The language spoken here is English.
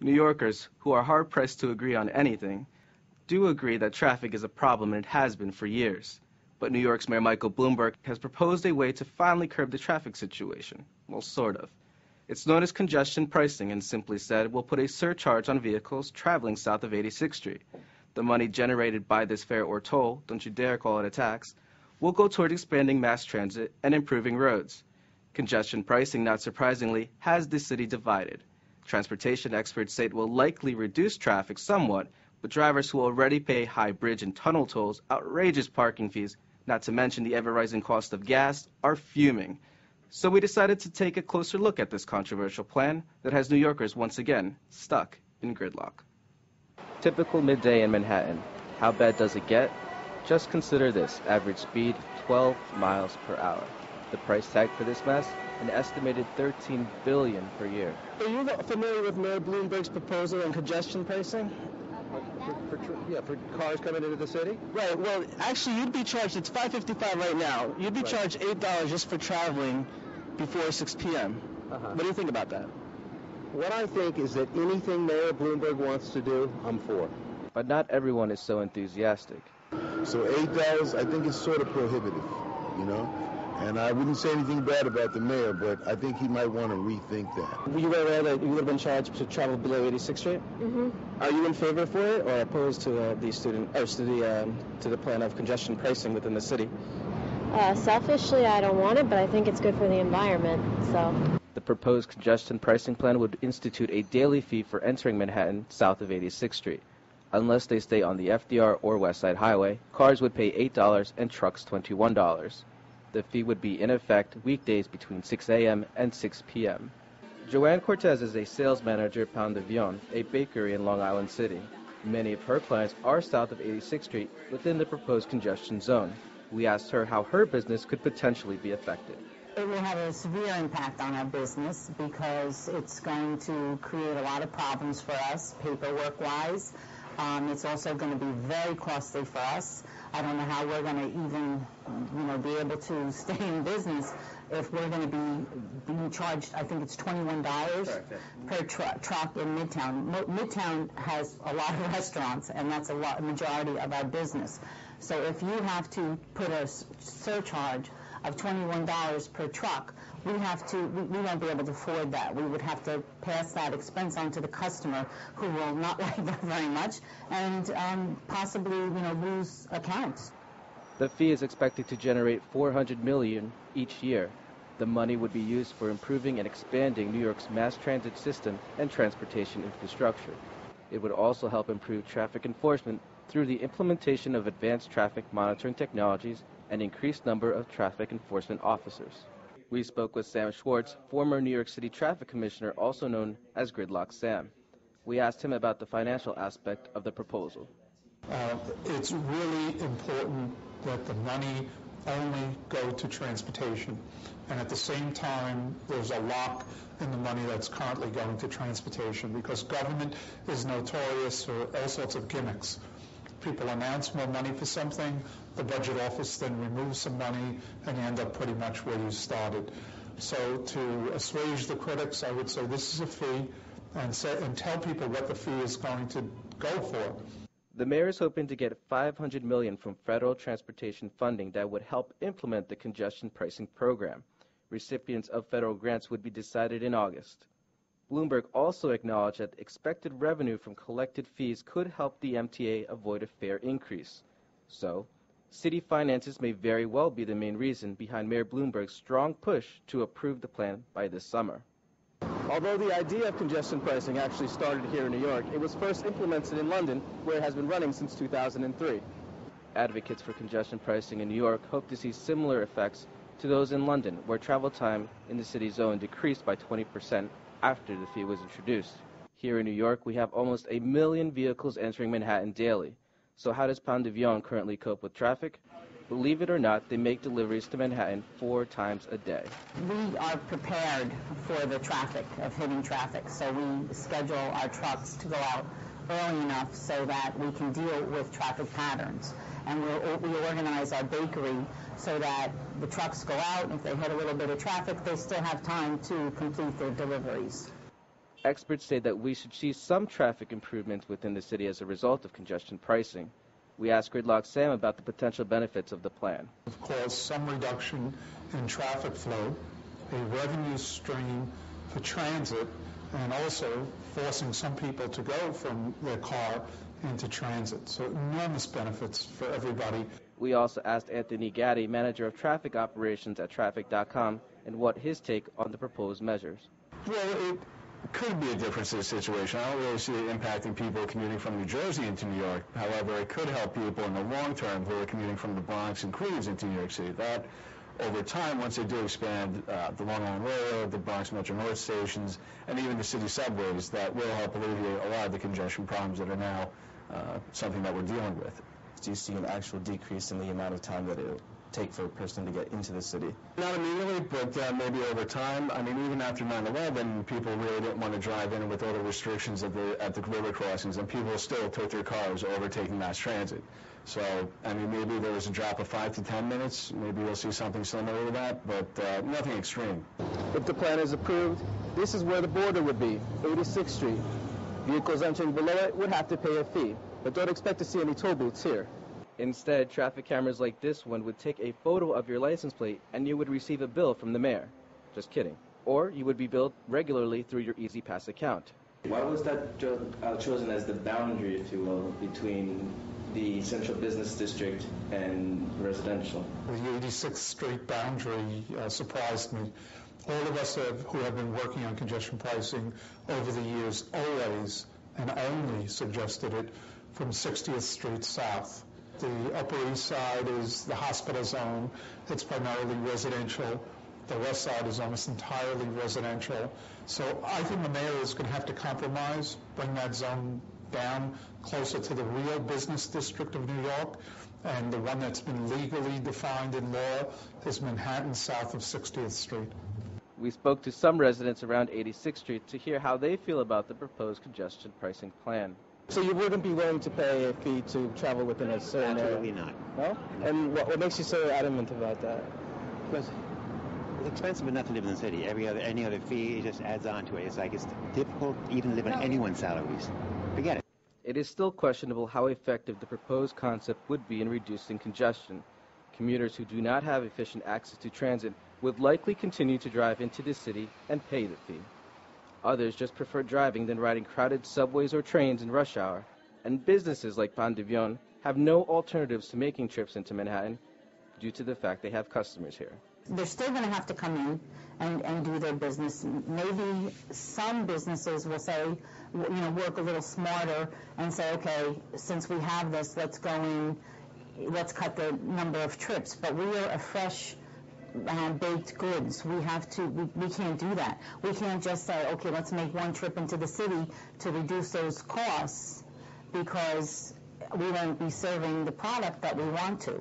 New Yorkers, who are hard-pressed to agree on anything, do agree that traffic is a problem and it has been for years. But New York's Mayor Michael Bloomberg has proposed a way to finally curb the traffic situation. Well, sort of. It's known as congestion pricing and simply said will put a surcharge on vehicles traveling south of 86th Street. The money generated by this fare or toll, don't you dare call it a tax, will go toward expanding mass transit and improving roads. Congestion pricing, not surprisingly, has the city divided. Transportation experts say it will likely reduce traffic somewhat, but drivers who already pay high bridge and tunnel tolls, outrageous parking fees, not to mention the ever-rising cost of gas, are fuming. So we decided to take a closer look at this controversial plan that has New Yorkers once again stuck in gridlock. Typical midday in Manhattan. How bad does it get? Just consider this: average speed 12 miles per hour. The price tag for this mess? An estimated $13 billion per year. Are you familiar with Mayor Bloomberg's proposal on congestion pricing? For cars coming into the city? Right. Well, actually, you'd be charged, it's $5.55 right now. You'd be charged $8 just for traveling before 6 p.m. What do you think about that? What I think is that anything Mayor Bloomberg wants to do, I'm for. But not everyone is so enthusiastic. So $8, I think, is sort of prohibitive, you know? And I wouldn't say anything bad about the mayor, but I think he might want to rethink that. Were you aware that you would have been charged to travel below 86th Street? Mm-hmm. Are you in favor for it, or opposed to the plan of congestion pricing within the city? Selfishly, I don't want it, but I think it's good for the environment. So. The proposed congestion pricing plan would institute a daily fee for entering Manhattan south of 86th Street. Unless they stay on the FDR or West Side Highway, cars would pay $8 and trucks $21. The fee would be in effect weekdays between 6 a.m. and 6 p.m. Joanne Cortez is a sales manager at Pain de Viande, a bakery in Long Island City. Many of her clients are south of 86th Street within the proposed congestion zone. We asked her how her business could potentially be affected. It will have a severe impact on our business because it's going to create a lot of problems for us, paperwork-wise. It's also going to be very costly for us. I don't know how we're going to even, be able to stay in business if we're going to be being charged. I think it's $21 per truck in Midtown. Midtown has a lot of restaurants, and that's a majority of our business. So if you have to put a surcharge of $21 per truck, we won't be able to afford that. We would have to pass that expense on to the customer, who will not like that very much, and possibly, lose accounts. The fee is expected to generate $400 million each year. The money would be used for improving and expanding New York's mass transit system and transportation infrastructure. It would also help improve traffic enforcement through the implementation of advanced traffic monitoring technologies and increased number of traffic enforcement officers. We spoke with Sam Schwartz, former New York City Traffic Commissioner, also known as Gridlock Sam. We asked him about the financial aspect of the proposal. It's really important that the money only go to transportation. And at the same time, there's a lock in the money that's currently going to transportation, because government is notorious for all sorts of gimmicks. People announce more money for something, the budget office then removes some money, and you end up pretty much where you started. So to assuage the critics, I would say this is a fee, and tell people what the fee is going to go for. The mayor is hoping to get $500 million from federal transportation funding that would help implement the congestion pricing program. Recipients of federal grants would be decided in August. Bloomberg also acknowledged that expected revenue from collected fees could help the MTA avoid a fare increase. So, city finances may very well be the main reason behind Mayor Bloomberg's strong push to approve the plan by this summer. Although the idea of congestion pricing actually started here in New York, it was first implemented in London, where it has been running since 2003. Advocates for congestion pricing in New York hope to see similar effects to those in London, where travel time in the city zone decreased by 20% after the fee was introduced. Here in New York, we have almost 1 million vehicles entering Manhattan daily. So how does Pain de Viande currently cope with traffic? Believe it or not, they make deliveries to Manhattan 4 times a day. We are prepared for the traffic, of hitting traffic, so we schedule our trucks to go out early enough so that we can deal with traffic patterns. And we organize our bakery so that the trucks go out, and if they hit a little bit of traffic, they still have time to complete their deliveries. Experts say that we should see some traffic improvements within the city as a result of congestion pricing. We asked Gridlock Sam about the potential benefits of the plan. Of course, some reduction in traffic flow, a revenue stream for transit, and also forcing some people to go from their car into transit. So enormous benefits for everybody. We also asked Anthony Gaddy, manager of traffic operations at traffic.com, and what his take on the proposed measures. Well, it could be a difference in the situation. I don't really see it impacting people commuting from New Jersey into New York. However, it could help people in the long term who are commuting from the Bronx and Queens into New York City. That, over time, once they do expand the Long Island Railroad, the Bronx Metro North stations, and even the city subways, that will help alleviate a lot of the congestion problems that are now something that we're dealing with. Do you see an actual decrease in the amount of time that it will take for a person to get into the city? Not immediately, but maybe over time. I mean, even after 9/11, people really didn't want to drive in with all the restrictions at the river crossings, and people still took their cars over taking mass transit. So, I mean, maybe there was a drop of 5 to 10 minutes. Maybe we'll see something similar to that, but nothing extreme. If the plan is approved, this is where the border would be, 86th Street. Vehicles entering below it would have to pay a fee, but don't expect to see any toll booths here. Instead, traffic cameras like this one would take a photo of your license plate and you would receive a bill from the mayor. Just kidding. Or you would be billed regularly through your Easy Pass account. Why was that chosen as the boundary, if you will, between the central business district and residential? The 86th Street boundary surprised me. All of us who have been working on congestion pricing over the years always and only suggested it from 60th Street south. The Upper East Side is the hospital zone. It's primarily residential. The West Side is almost entirely residential. So I think the mayor is going to have to compromise, bring that zone down closer to the real business district of New York. And the one that's been legally defined in law is Manhattan south of 60th Street. We spoke to some residents around 86th Street to hear how they feel about the proposed congestion pricing plan. So you wouldn't be willing to pay a fee to travel within a certain area? Absolutely not. No? And what makes you so adamant about that? Because it's expensive enough to live in the city. Any other fee just adds on to it. It's like it's difficult even to live on anyone's salaries. Forget it. It is still questionable how effective the proposed concept would be in reducing congestion. Commuters who do not have efficient access to transit would likely continue to drive into the city and pay the fee. Others just prefer driving than riding crowded subways or trains in rush hour, and businesses like Pan de Vion have no alternatives to making trips into Manhattan due to the fact they have customers here. They're still going to have to come in and do their business. Maybe some businesses will say, work a little smarter and say, okay, since we have this, let's go in, let's cut the number of trips. But we are a fresh baked goods. We can't do that. We can't just say, okay, let's make one trip into the city to reduce those costs because we won't be serving the product that we want to.